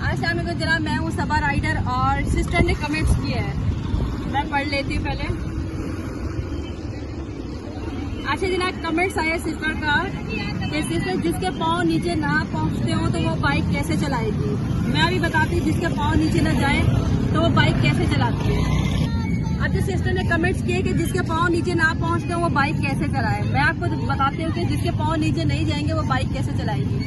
अस्सलाम वालेकुम जनाब, मैं हूँ सबा राइडर और सिस्टर ने कमेंट्स किए हैं, मैं पढ़ लेती हूँ पहले। अच्छा जनाब, कमेंट्स आए सिस्टर का कि सिस्टर जिसके पाँव नीचे ना पहुँचते हो तो वो बाइक कैसे चलाएगी। मैं अभी बताती हूँ जिसके पाँव नीचे ना जाए तो वो बाइक कैसे चलाती है। अब जो सिस्टर ने कमेंट्स किए कि जिसके पाँव नीचे ना पहुँचते हो वो बाइक कैसे चलाए, मैं आपको बताती हूँ कि जिसके पाँव नीचे नहीं जाएंगे वो बाइक कैसे चलाएगी।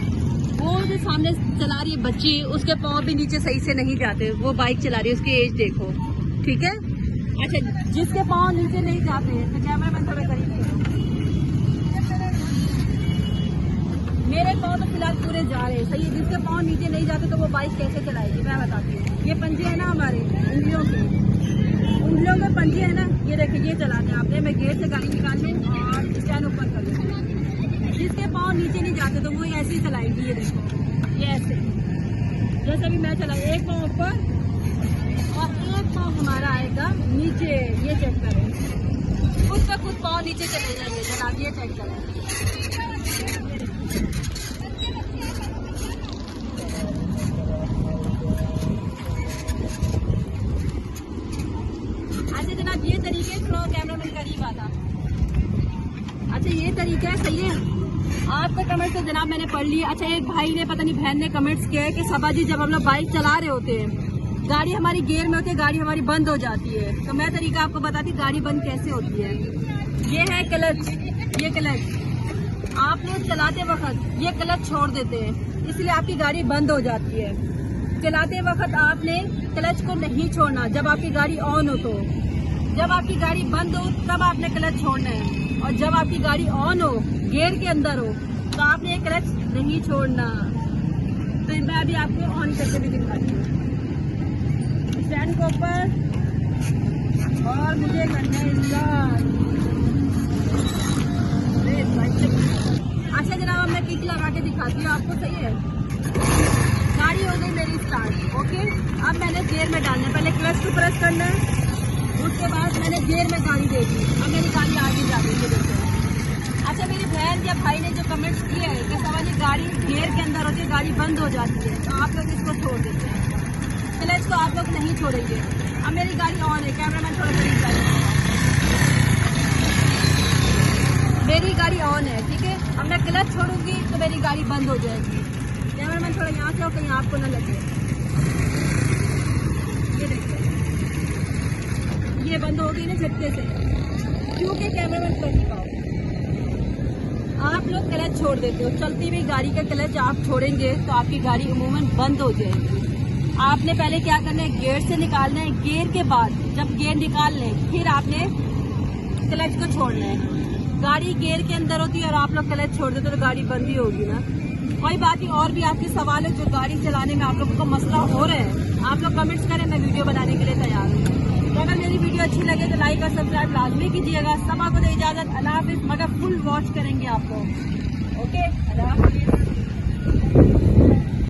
वो जो सामने चला रही है बच्ची, उसके पाँव भी नीचे सही से नहीं जाते, वो बाइक चला रही है, उसकी एज देखो, ठीक है। अच्छा, जिसके पाँव नीचे नहीं जाते तो कैमरा मैन थोड़ा करीब, मेरे पाँव तो फिलहाल पूरे जा रहे हैं, सही है। जिसके पाँव नीचे नहीं जाते तो वो बाइक कैसे चलाएगी, मैं बताती हूँ। ये पंजे है ना हमारे उंगलियों के पंजे है ना, ये देखिए, ये चलाते हैं आपने। मैं गेट से गाड़ी निकालने और स्टैंड ऊपर कर लूँ। जिसके पाँव नीचे नहीं जाते तो वो ऐसे ही चलाएगी, ये देखो, ये ऐसे, जैसे भी मैं चलाई, एक पाँव ऊपर और एक पाँव हमारा आएगा नीचे, ये चेक करें, खुद का खुद पाँव नीचे चले जाएंगे जनाब, ये चेक करें। अच्छा जनाब, ये तरीके थोड़ा कैमरा मैन करीब आता। अच्छा ये तरीका है, सही है। आपका कमेंट तो जनाब मैंने पढ़ लिया। अच्छा, एक भाई ने, पता नहीं बहन ने कमेंट्स किया है कि सबा जी जब हम लोग बाइक चला रहे होते हैं, गाड़ी हमारी गियर में होती है, गाड़ी हमारी बंद हो जाती है, तो मैं तरीका आपको बताती हूँ गाड़ी बंद कैसे होती है। ये है क्लच, ये क्लच आप लोग चलाते वक्त ये क्लच छोड़ देते हैं, इसलिए आपकी गाड़ी बंद हो जाती है। चलाते वक्त आपने क्लच को नहीं छोड़ना, जब आपकी गाड़ी ऑन हो तो, जब आपकी गाड़ी बंद हो तब आपने क्लच छोड़ना है, और जब आपकी गाड़ी ऑन हो, गियर के अंदर हो, तो आपने ये क्लच नहीं छोड़ना। तो मैं अभी आपको ऑन करके भी दिखाती हूँ। स्टैंड के ऊपर, और मुझे करना है स्टार्ट। अच्छा जनाब, अब मैं किक लगा के दिखाती हूँ आपको, सही है। गाड़ी हो गई मेरी स्टार्ट, ओके। अब मैंने गियर में डालना है, पहले क्लच को प्रेस करना है, उसके बाद मैंने गियर में गाड़ी दे दी, अब मेरी गाड़ी आगे जा रही है, देखो। अच्छा, मेरी बहन या भाई ने जो कमेंट्स किए हैं कि सवाल गाड़ी गियर के अंदर होती है, गाड़ी बंद हो जाती है, तो आप लोग इसको छोड़ देते हैं, क्लच को आप लोग नहीं छोड़ेंगे। अब मेरी गाड़ी ऑन है, कैमरा मैन थोड़ा करीब जाएगा, मेरी गाड़ी ऑन है, ठीक है। अब मैं क्लच छोड़ूंगी तो मेरी गाड़ी बंद हो जाएगी। कैमरा मैन थोड़ा यहाँ से हो, कहीं आपको न लगे। ये देखो, ये बंद हो गई ना झटके से, क्योंकि कैमरा मैन कर नहीं पाओ। आप लोग क्लच छोड़ देते हो, चलती हुई गाड़ी का क्लच आप छोड़ेंगे तो आपकी गाड़ी अमूमन बंद हो जाएगी। आपने पहले क्या करना है, गियर से निकालना है, गियर के बाद जब गियर निकाल लें फिर आपने क्लच को छोड़ना है। गाड़ी गियर के अंदर होती है और आप लोग क्लच छोड़ देते तो गाड़ी बंद ही होगी ना। कोई बात नहीं, और भी आपके सवाल है जो गाड़ी चलाने में आप लोगों को मसला हो रहा है, आप लोग कमेंट्स करें, मैं वीडियो बनाने के लिए तैयार हूँ। तो अगर मेरी वीडियो अच्छी लगे तो लाइक और सब्सक्राइब लाजमी कीजिएगा। सबा को दे इजाजत, अल्लाह हाफिज़, मगर फुल वॉच करेंगे आप लोग, ओके, अल्लाह हाफिज़।